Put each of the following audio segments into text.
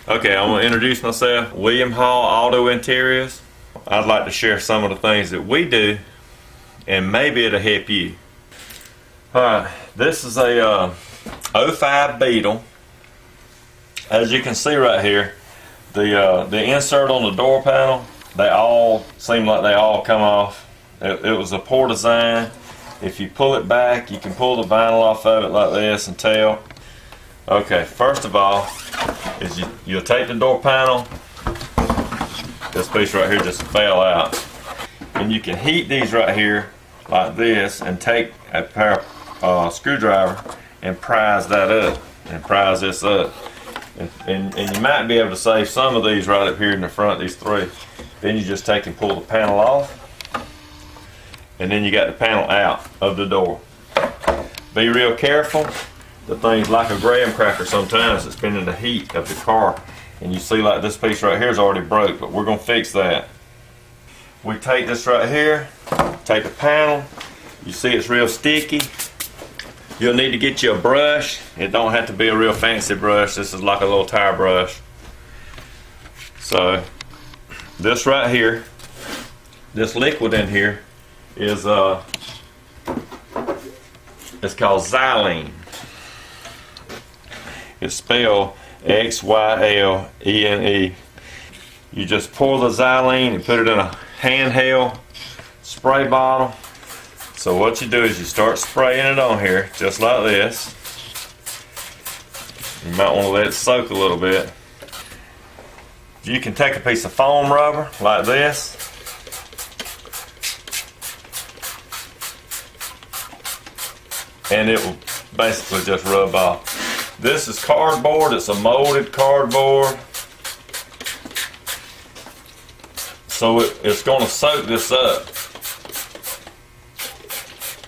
Okay, I'm gonna introduce myself. William Hall Auto Interiors. I'd like to share some of the things that we do, and maybe it'll help you. Alright, this is a 05 Beetle. As you can see right here, the insert on the door panel, they all seem like they all come off. It was a poor design. If you pull it back, you can pull the vinyl off of it like this and tell. Okay, first of all, is you'll take the door panel. This piece right here just fell out. And you can heat these right here like this and take a pair of screwdriver and prise that up and prise this up. And you might be able to save some of these right up here in the front, these three. Then you just take and pull the panel off, and then you got the panel out of the door. Be real careful. The thing's like a graham cracker sometimes. It's been in the heat of the car, and you see like this piece right here is already broke, but we're gonna fix that. We take this right here, take the panel. You see it's real sticky. You'll need to get you a brush. It don't have to be a real fancy brush. This is like a little tire brush. So this right here, this liquid in here is it's called xylene. It's spelled Xylene. You just pour the xylene and put it in a handheld spray bottle. So what you do is you start spraying it on here, just like this. You might want to let it soak a little bit. You can take a piece of foam rubber, like this. And it will basically just rub off. This is cardboard, it's a molded cardboard. So it's going to soak this up.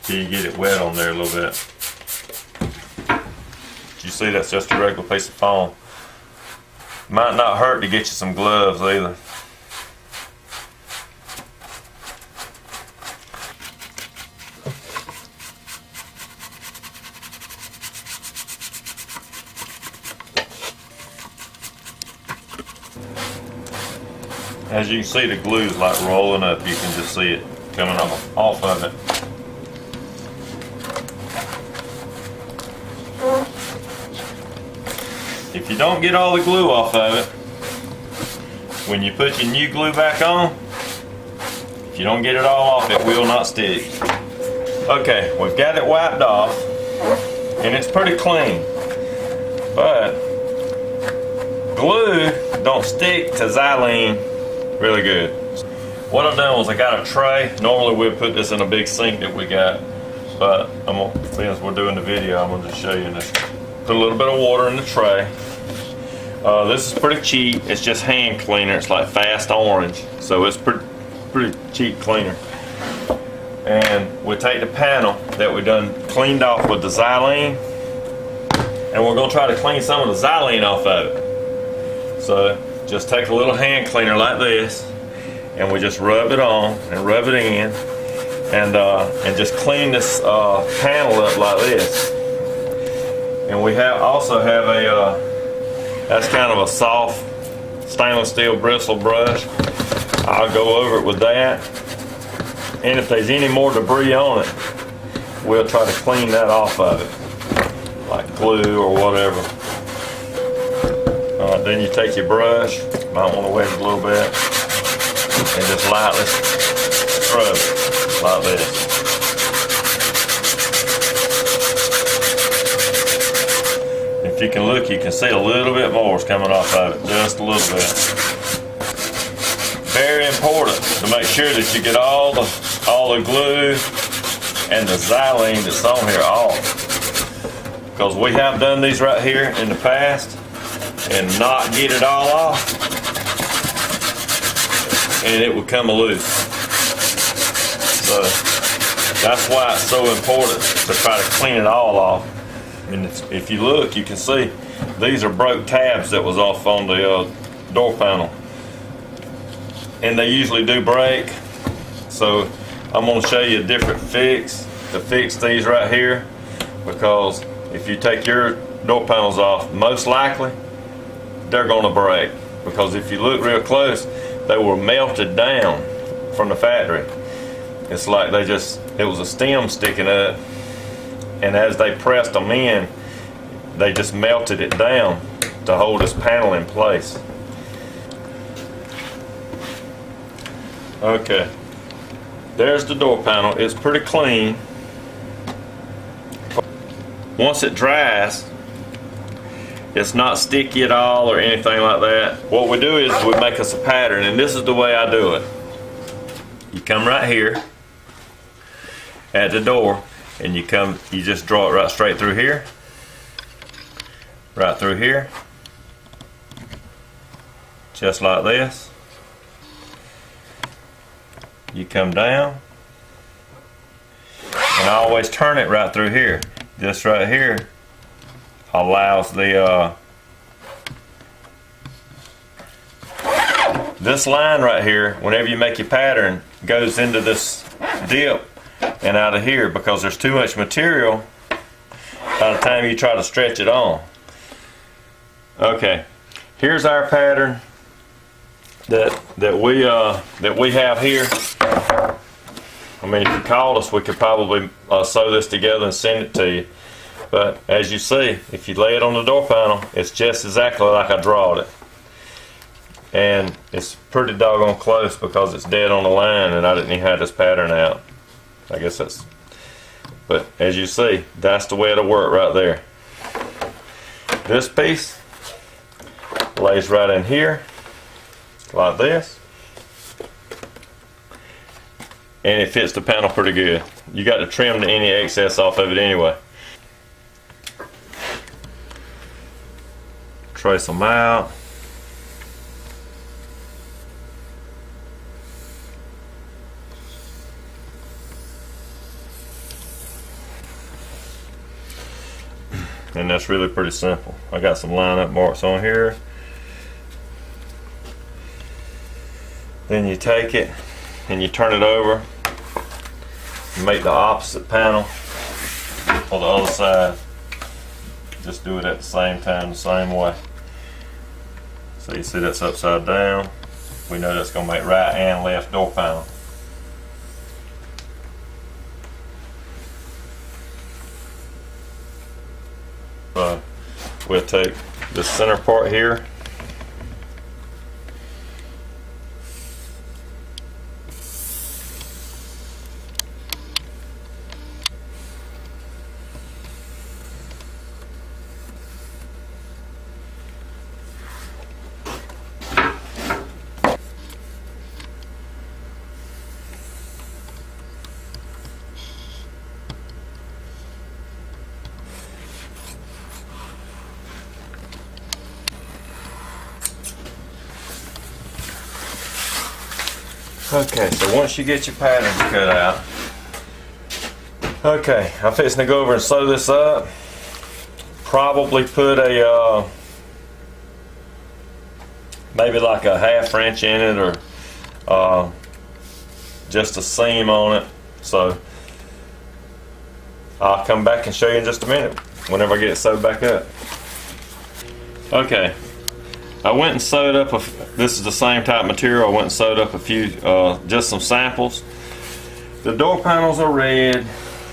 You get it wet on there a little bit. You see that's just a regular piece of foam. Might not hurt to get you some gloves either. As you can see, the glue is like rolling up. You can just see it coming off of it. If you don't get all the glue off of it, when you put your new glue back on, if you don't get it all off, it will not stick. Okay, we've got it wiped off, and it's pretty clean. But glue don't stick to xylene really good. What I've done was I got a tray. Normally we'd put this in a big sink that we got, but since we're doing the video, I'm gonna just show you this. Put a little bit of water in the tray. This is pretty cheap. It's just hand cleaner. It's like Fast Orange, so it's pretty cheap cleaner. And we take the panel that we done cleaned off with the xylene, and we're gonna try to clean some of the xylene off of it. So just take a little hand cleaner like this, and we just rub it on and rub it in, and just clean this panel up like this. And we also have a that's kind of a soft stainless steel bristle brush. I'll go over it with that, and if there's any more debris on it, we'll try to clean that off of it, like glue or whatever. Then you take your brush, might want to wet it a little bit, and just lightly scrub it like this. If you can look, you can see a little bit more is coming off of it, just a little bit. Very important to make sure that you get all the glue and the xylene that's on here off, because we have done these right here in the past and not get it all off, and it would come loose. So that's why it's so important to try to clean it all off. And if you look, you can see these are broke tabs that was off on the door panel, and they usually do break. So I'm going to show you a different fix to fix these right here, because if you take your door panels off, most likely they're going to break, because if you look real close, they were melted down from the factory. It's like it was a stem sticking up, and as they pressed them in, they just melted it down to hold this panel in place. Okay, there's the door panel. It's pretty clean. Once it dries, it's not sticky at all or anything like that. What we do is we make us a pattern, and this is the way I do it. You come right here at the door, and you just draw it right straight through here, right through here, just like this. You come down, and I always turn it right through here. This right here allows this line right here, whenever you make your pattern, goes into this dip and out of here, because there's too much material by the time you try to stretch it on. Okay, here's our pattern that we have here. I mean, if you called us, we could probably sew this together and send it to you. But as you see, if you lay it on the door panel, it's just exactly like I drawed it. And it's pretty doggone close because it's dead on the line, and I didn't even have this pattern out. I guess that's, but as you see, that's the way it'll work right there. This piece lays right in here, like this. And it fits the panel pretty good. You got to trim any excess off of it anyway. Trace them out. And that's really pretty simple. I got some line up marks on here. Then you take it and you turn it over and make the opposite panel for the other side. Just do it at the same time, the same way. So you see that's upside down. We know that's going to make right and left door panel. We'll take the center part here, Okay, so once you get your patterns cut out, okay, I'm fixing to go over and sew this up. Probably put a maybe like a 1/2 inch in it, or just a seam on it. So I'll come back and show you in just a minute whenever I get it sewed back up. Okay, I went and sewed up this is the same type material. I went and sewed up a few, just some samples. The door panels are red.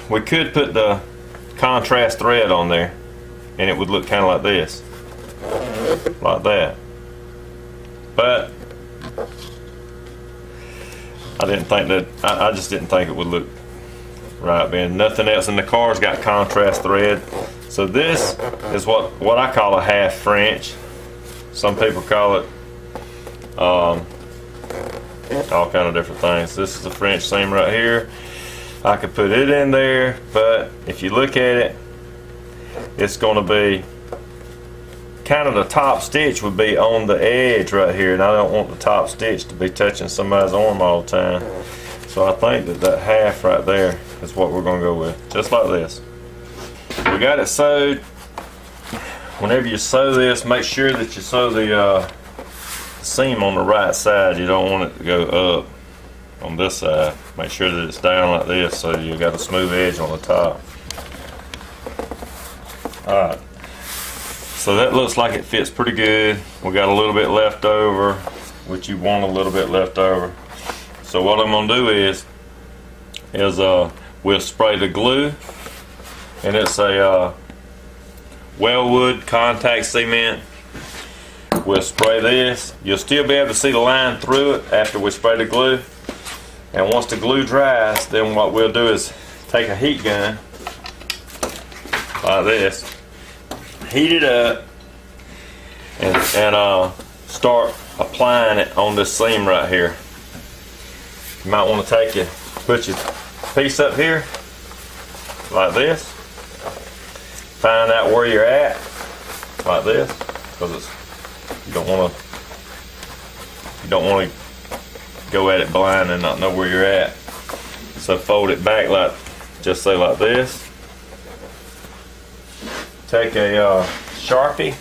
We could put the contrast thread on there and it would look kind of like this, like that. But I didn't think that, I just didn't think it would look right, man. Nothing else in the car's got contrast thread. So this is what I call a 1/2 French. Some people call it all kind of different things. This is the French seam right here. I could put it in there, but if you look at it, it's going to be kind of, the top stitch would be on the edge right here, and I don't want the top stitch to be touching somebody's arm all the time. So I think that 1/2 right there is what we're going to go with, just like this. We got it sewed. Whenever you sew this, make sure that you sew the seam on the right side. You don't want it to go up on this side. Make sure that it's down like this, so you got a smooth edge on the top. Alright, So that looks like it fits pretty good. We got a little bit left over, which you want a little bit left over. So what I'm gonna do is we'll spray the glue, and it's a Wellwood contact cement. We'll spray this. You'll still be able to see the line through it after we spray the glue. And once the glue dries, then what we'll do is take a heat gun like this, heat it up, and start applying it on this seam right here. You might want to put your piece up here like this. Find out where you're at like this, because you don't want to go at it blind and not know where you're at. So fold it back like this. Take a Sharpie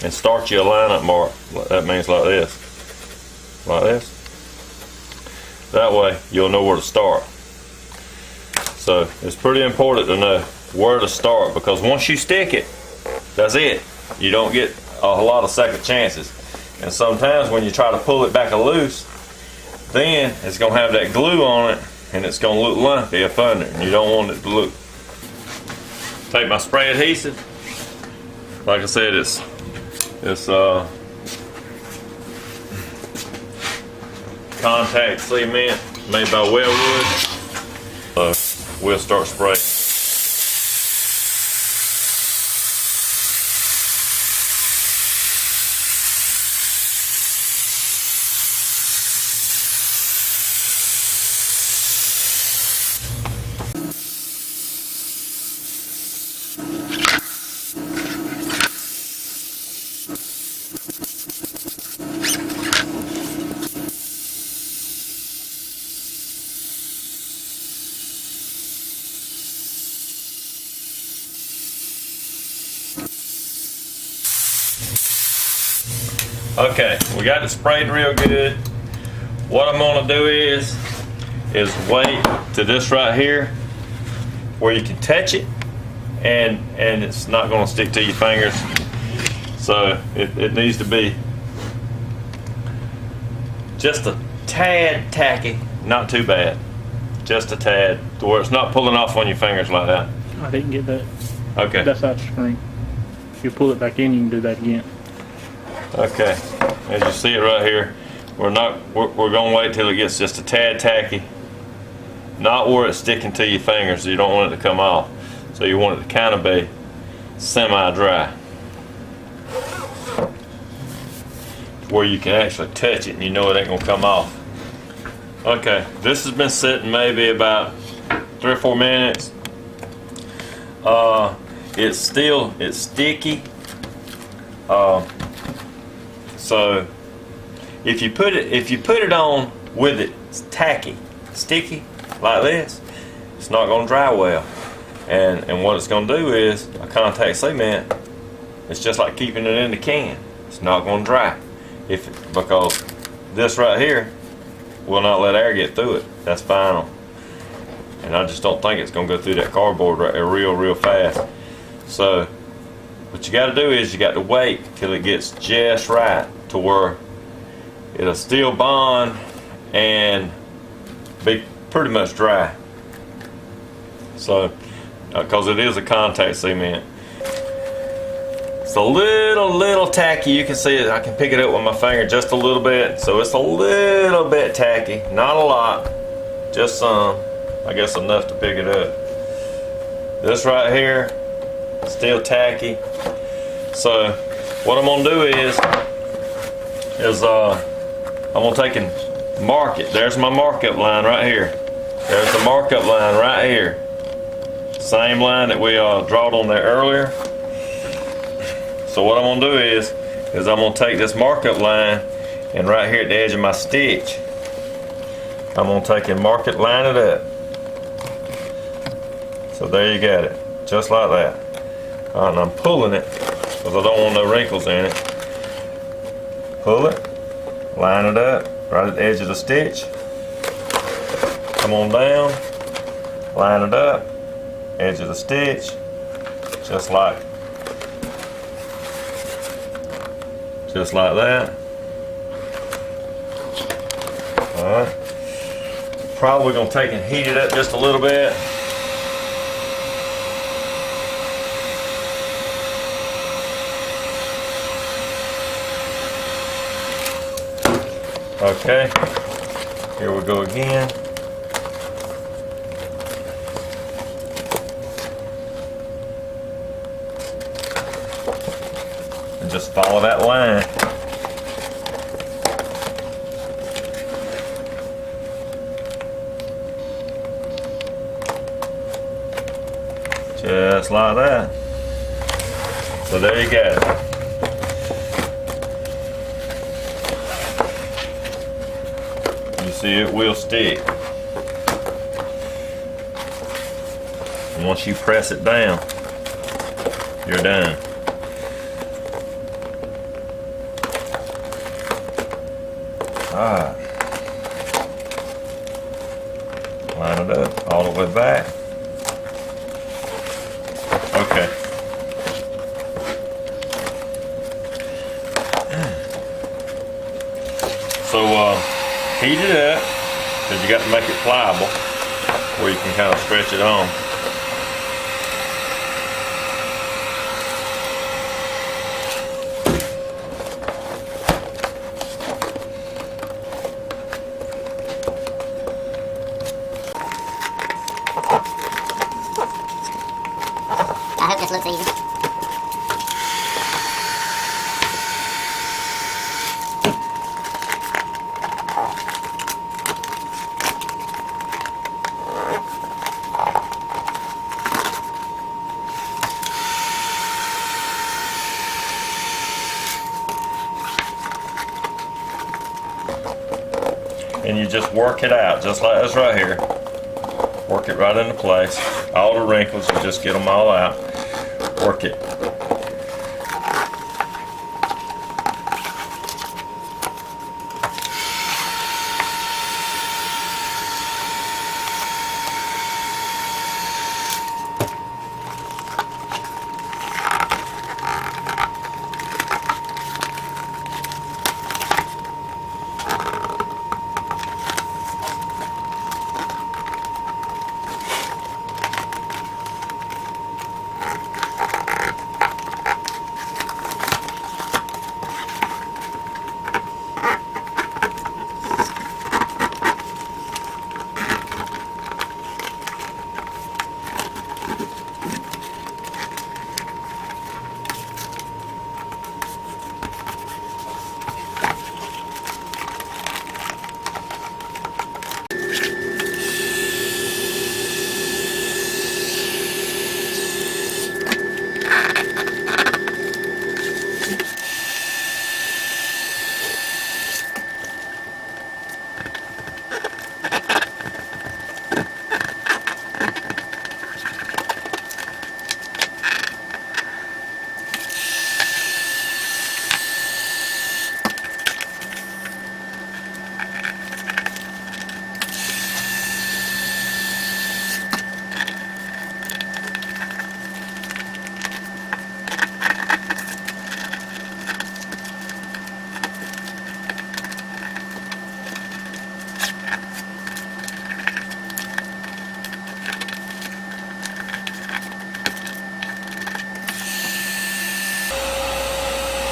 and start your alignment mark. That means like this. That way you'll know where to start. So it's pretty important to know where to start, because once you stick it, that's it. You don't get a lot of second chances. And sometimes when you try to pull it back loose, then it's going to have that glue on it, and it's going to look lumpy up under, and you don't want it to look. Take my spray adhesive. Like I said, it's contact cement made by Wellwood. So we'll start spraying. Okay, we got it sprayed real good. What I'm gonna do is wait to this right here where you can touch it and it's not gonna stick to your fingers. So it needs to be just a tad tacky, not too bad. Just a tad, to where it's not pulling off on your fingers like that. I didn't get that. Okay. That's out the screen. If you pull it back in, you can do that again. Okay, as you see it right here, we're gonna wait till it gets just a tad tacky, not where it's sticking to your fingers. You don't want it to come off, so you want it to kind of be semi-dry, where you can actually touch it and you know it ain't gonna come off. Okay, this has been sitting maybe about 3 or 4 minutes. It's sticky. So if you put it on with it tacky, sticky like this, it's not going to dry well. And what it's going to do is a contact cement. It's just like keeping it in the can. It's not going to dry because this right here will not let air get through it. That's final. And I just don't think it's going to go through that cardboard right there real fast. So what you got to do is you got to wait till it gets just right to where it'll still bond and be pretty much dry. So because it is a contact cement, it's a little tacky. You can see it. I can pick it up with my finger just a little bit. So it's a little bit tacky, not a lot, just some. I guess enough to pick it up. This right here, still tacky. So what I'm gonna do is I'm gonna take and mark it. There's my markup line right here. There's the markup line right here. Same line that we drawed on there earlier. So what I'm gonna do is I'm gonna take this markup line, and right here at the edge of my stitch, I'm gonna take and mark it, line it up. So there you got it, just like that. All right, and I'm pulling it because I don't want no wrinkles in it. Pull it, line it up, right at the edge of the stitch. Come on down, line it up, edge of the stitch, just like that. Alright. Probably gonna take and heat it up just a little bit. Okay, here we go again. And just follow that line. Just like that. So there you go. You see, it will stick. And once you press it down, you're done. Alright. Line it up all the way back. Okay. So heat it up, because you got to make it pliable where you can kind of stretch it on. I hope this looks easy. And you just work it out, just like this right here. Work it right into place. All the wrinkles, you just get them all out. Work it.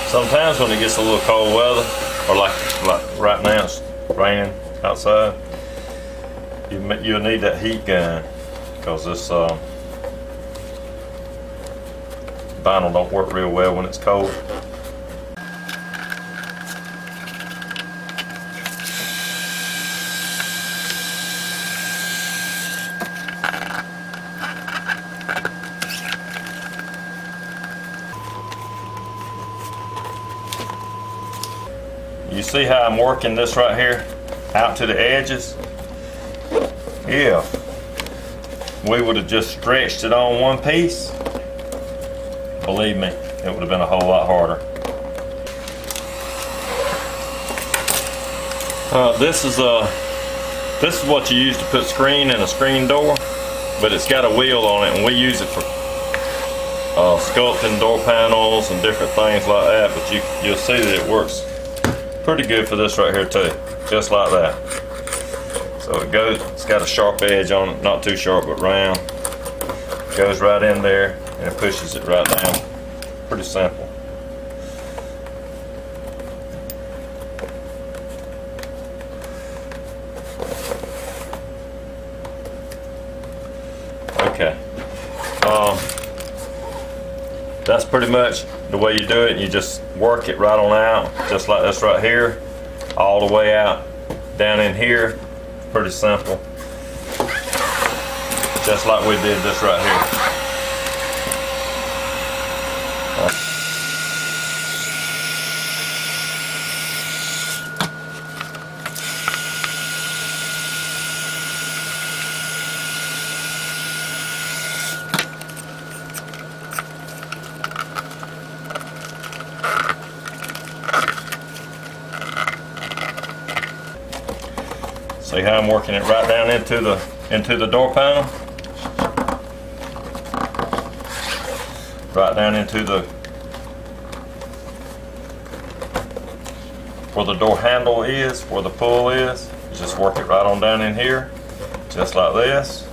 Sometimes when it gets a little cold weather, or like right now it's raining outside, you'll need that heat gun, because this vinyl don't work real well when it's cold. You see how I'm working this right here out to the edges? Yeah. We would have just stretched it on one piece. Believe me, it would have been a whole lot harder. This is what you use to put screen in a screen door. but it's got a wheel on it, and we use it for sculpting door panels and different things like that. But you'll see that it works pretty good for this right here too, just like that. So it's got a sharp edge on it, not too sharp but round. Goes right in there and it pushes it right down. Pretty simple. Okay. That's pretty much the way you do it. You just work it right on out, just like this right here, all the way out down in here. Pretty simple. Just like we did this right here. See how I'm working it right down into the door panel? Right down into where the door handle is, where the pull is. You just work it right on down in here, just like this.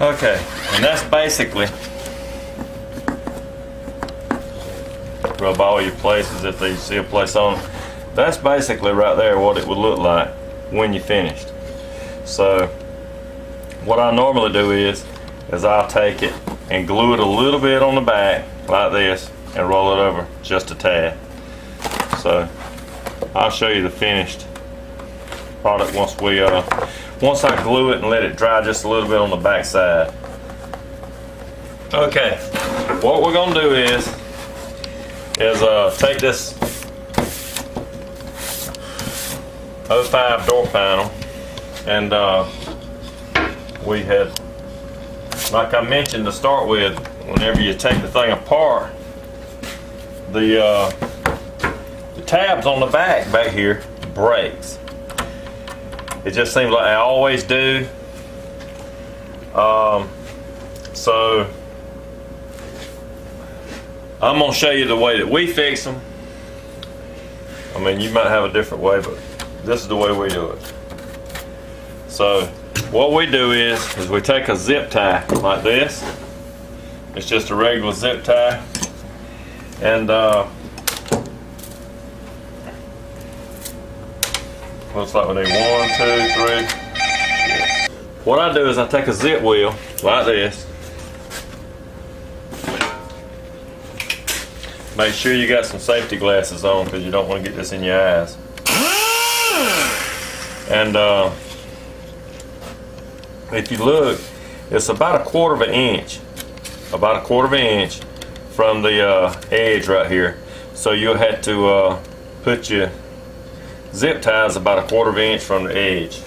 Okay, and that's basically, rub all your places if you see a place on it. That's basically right there what it would look like when you finished. So what I normally do is I'll take it and glue it a little bit on the back like this and roll it over just a tad. So I'll show you the finished product once I glue it and let it dry just a little bit on the back side. Okay, what we're gonna do is take this 05 door panel, and we had, like I mentioned to start with, whenever you take the thing apart, the tabs on the back here breaks. It just seems like I always do. So I'm gonna show you the way that we fix them. I mean, you might have a different way, but this is the way we do it. So what we do is we take a zip tie like this. It's just a regular zip tie, and looks like we need 1, 2, 3. Yeah. What I do is I take a zip wheel like this. Make sure you got some safety glasses on, because you don't want to get this in your eyes. And if you look, it's about a quarter of an inch from the edge right here. So you'll have to put your zip ties about a quarter of an inch from the edge.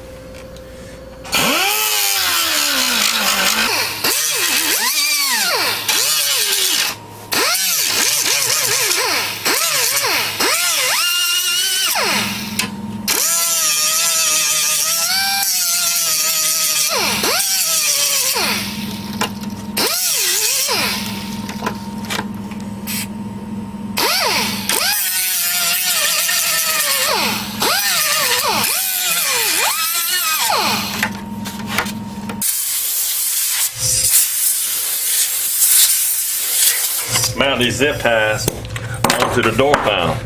Mount these zip ties onto the door panel.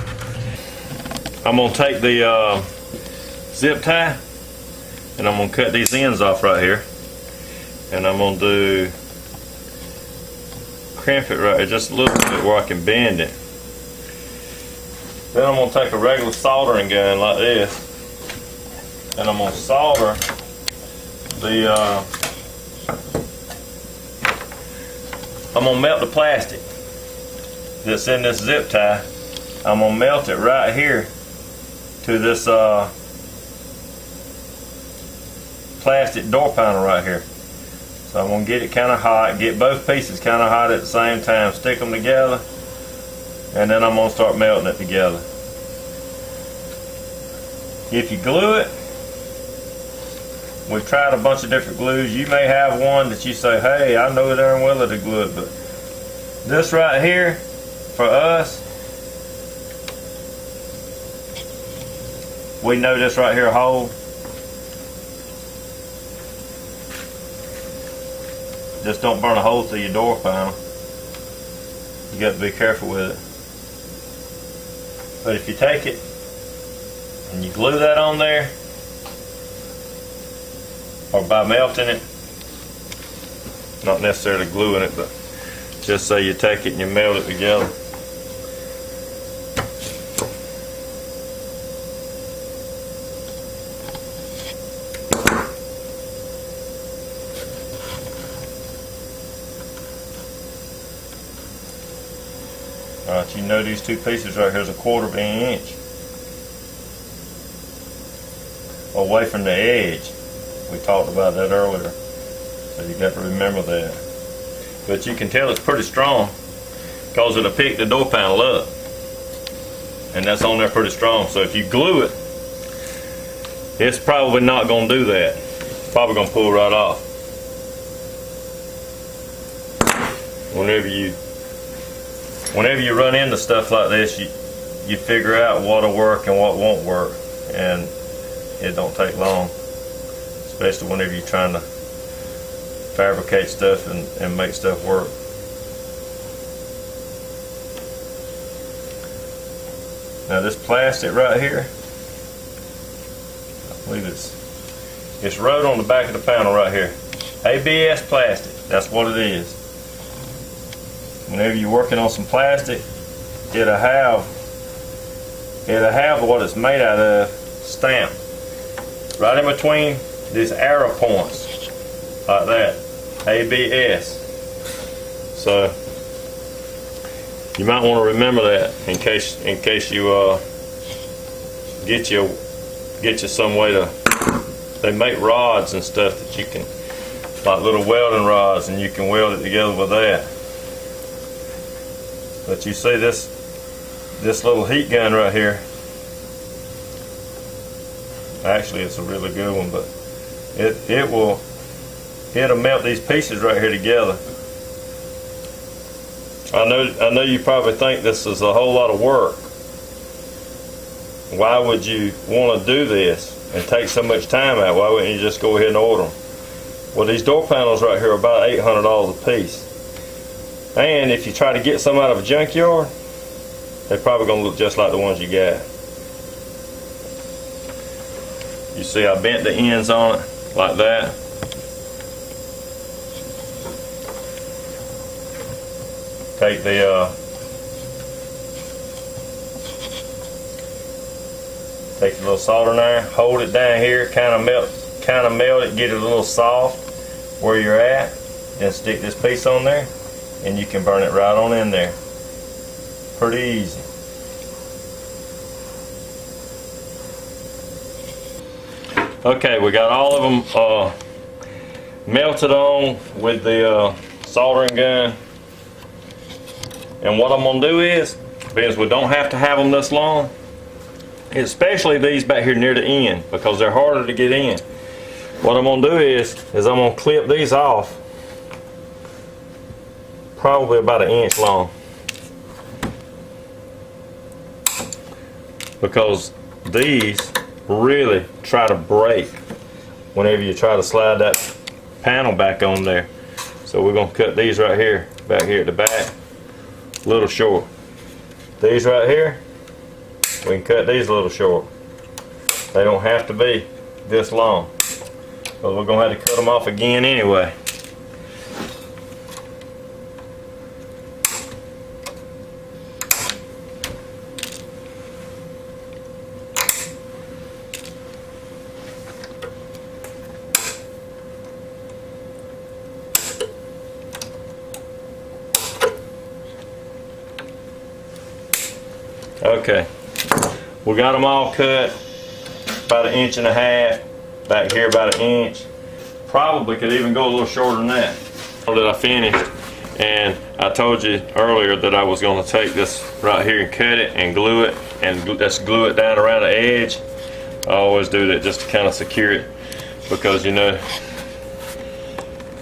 I'm going to take the zip tie And I'm going to cut these ends off right here. And I'm going to crimp it right here just a little bit where I can bend it. Then I'm going to take a regular soldering gun like this. And I'm going to solder the, I'm going to melt the plastic that's in this zip tie. I'm going to melt it right here to this plastic door panel right here. So I'm going to get it kind of hot, get both pieces kind of hot at the same time, stick them together, and then I'm going to start melting it together. If you glue it, we've tried a bunch of different glues. You may have one that you say, hey, I know darn well to glue it, but this right here, for us, we know this right here hold. Just don't burn a hole through your door panel. You got to be careful with it. But if you take it and you glue that on there, or by melting it, not necessarily gluing it, but just say you take it and you melt it together. Alright, you know these two pieces right here is 1/4 of an inch away from the edge. We talked about that earlier, so you got to remember that. But you can tell it's pretty strong because it'll pick the door panel up, and that's on there pretty strong. So if you glue it, it's probably not going to do that. It's probably going to pull right off. Whenever you run into stuff like this, you figure out what'll work and what won't work, and it don't take long, especially whenever you're trying to fabricate stuff and make stuff work. Now this plastic right here, I believe it's wrote on the back of the panel right here. ABS plastic, that's what it is. Whenever you're working on some plastic, it'll have what it's made out of stamped right in between these arrow points, like that, ABS. So you might want to remember that in case you get you some way to. They make rods and stuff that you can, like little welding rods, and you can weld it together with that. But you see this little heat gun right here. Actually, it's a really good one, but it'll melt these pieces right here together. I know you probably think this is a whole lot of work. Why would you want to do this and take so much time out? Why wouldn't you just go ahead and order them? Well, these door panels right here are about $800 a piece. And if you try to get some out of a junkyard, they're probably going to look just like the ones you got. You see I bent the ends on it like that. Take the little soldering iron, hold it down here, kind of melt it, get it a little soft where you're at, then stick this piece on there, and you can burn it right on in there. Pretty easy. Okay, we got all of them melted on with the soldering gun. And what I'm going to do is, because we don't have to have them this long, especially these back here near the end, because they're harder to get in. What I'm going to do is I'm going to clip these off probably about 1 inch long, because these really try to break whenever you try to slide that panel back on there. So we're going to cut these right here, back here at the back, a little short. These right here, we can cut these a little short. They don't have to be this long. but we're gonna have to cut them off again anyway. Okay, we got them all cut about 1.5 inches, back here about 1 inch. Probably could even go a little shorter than that. That I finished, and I told you earlier that I was going to take this right here and cut it and glue it, and just glue it down around the edge. I always do that just to kind of secure it, because you know,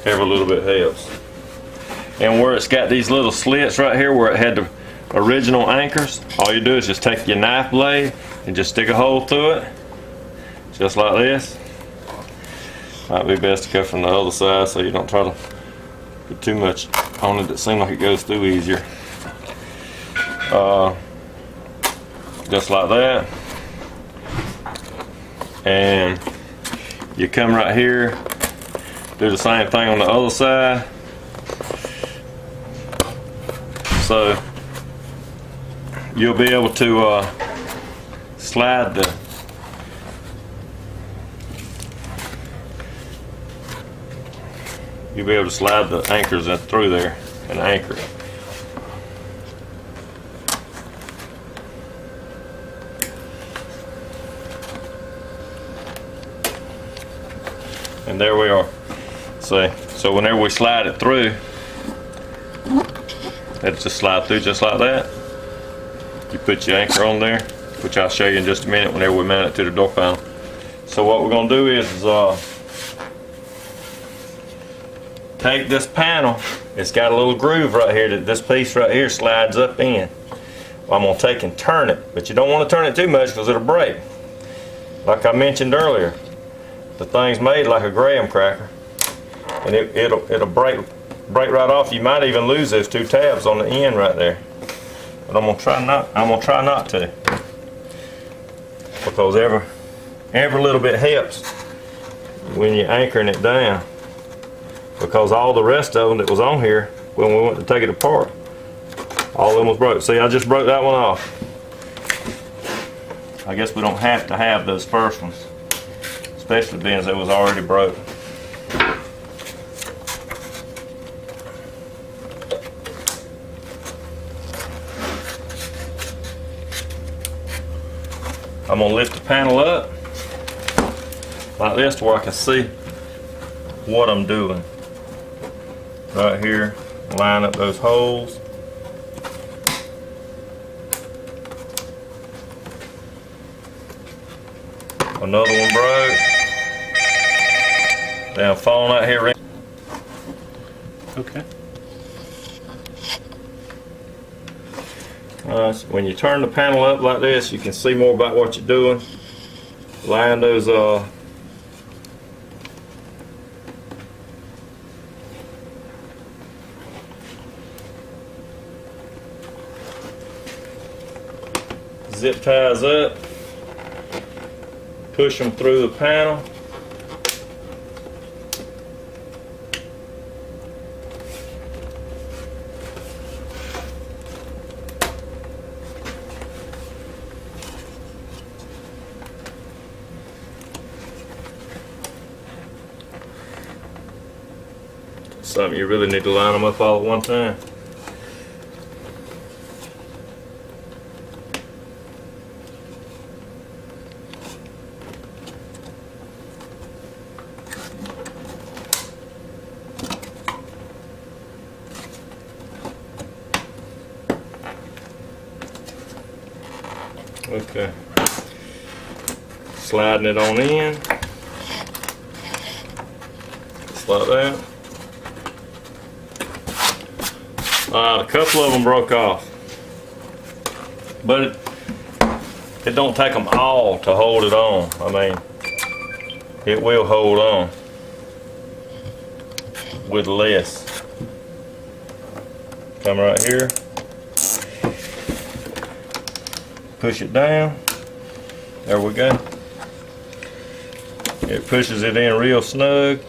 every little bit helps. And where it's got these little slits right here where it had the original anchors, all you do is just take your knife blade and just stick a hole through it, just like this. Might be best to go from the other side so you don't try to put too much on it. It seems like it goes through easier. Just like that. And you come right here, do the same thing on the other side. So you'll be able to slide the anchors in through there and anchor it. And there we are. See, so whenever we slide it through, it'll just slide through just like that. You put your anchor on there, which I'll show you in just a minute whenever we mount it to the door panel. So what we're going to do is take this panel. It's got a little groove right here that this piece right here slides up in. I'm going to take and turn it, but you don't want to turn it too much because it'll break. Like I mentioned earlier, the thing's made like a graham cracker, and it'll break right off. You might even lose those 2 tabs on the end right there. But I'm gonna try not to, because every little bit helps when you're anchoring it down. Because all the rest of them that was on here when we went to take it apart, all of them was broke. See, I just broke that one off. I guess we don't have to have those first ones, especially being as it was already broke. I'm going to lift the panel up like this to where I can see what I'm doing. Right here, line up those holes. Another one broke. Then I'm falling out here. Okay. So when you turn the panel up like this, you can see more about what you're doing. Line those zip ties up, push them through the panel. Something you really need to line them up all at one time. Okay, sliding it on in, just like that. A couple of them broke off, but it don't take them all to hold it on. I mean, it will hold on with less. Come right here, push it down. There we go. It pushes it in real snug,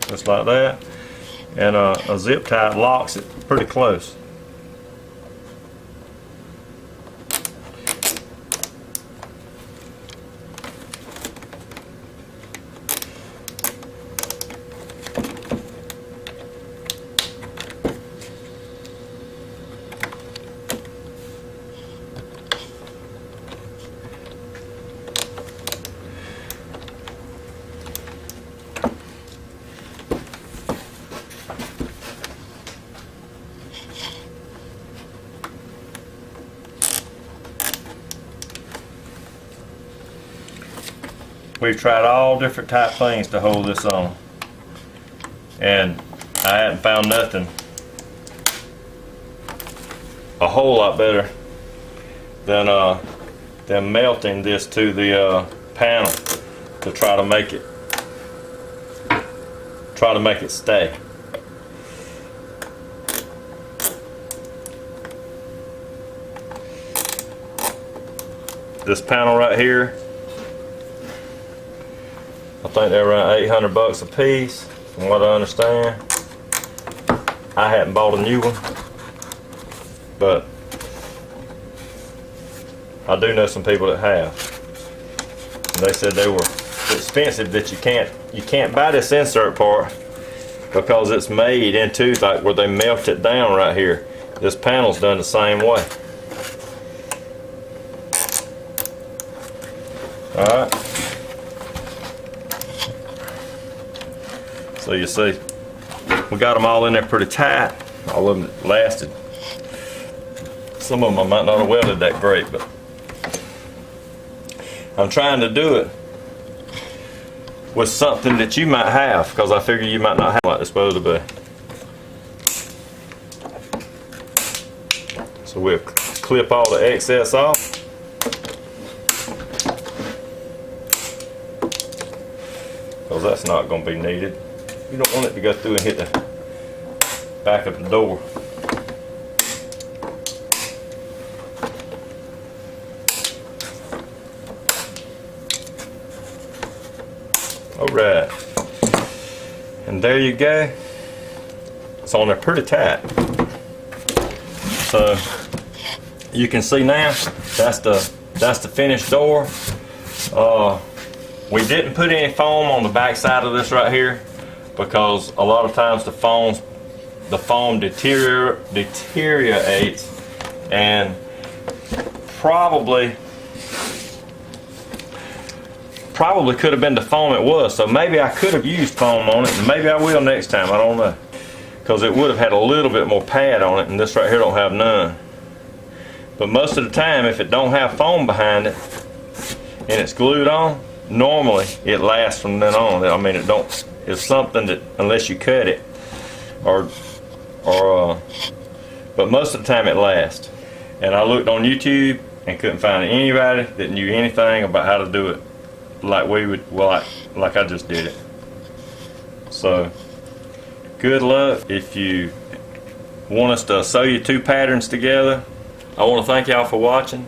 just like that, and a zip tie locks it pretty close. We've tried all different type things to hold this on, and I hadn't found nothing a whole lot better than melting this to the panel to try to make it stay. This panel right here, I think they're around $800 a piece, from what I understand. I hadn't bought a new one, but I do know some people that have. And they said they were expensive, that you can't buy this insert part because it's made into like where they melt it down right here. This panel's done the same way. Alright. So you see, we got them all in there pretty tight. All of them lasted. Some of them I might not have welded that great, but I'm trying to do it with something that you might have, because I figure you might not have like it's supposed to be. So we'll clip all the excess off. Because that's not going to be needed. You don't want it to go through and hit the back of the door. Alright. And there you go. It's on there pretty tight. So you can see now that's the finished door. We didn't put any foam on the back side of this right here, because a lot of times the foam deteriorates, and probably could have been the foam it was. So maybe I could have used foam on it, and maybe I will next time, I don't know, because it would have had a little bit more pad on it, and this right here don't have none. But most of the time, if it don't have foam behind it and it's glued on, normally it lasts from then on. I mean, it's something that, unless you cut it, but most of the time it lasts. And I looked on YouTube and couldn't find anybody that knew anything about how to do it like we would, well, like I just did it. So good luck. If you want us to sew you two patterns together, I want to thank y'all for watching.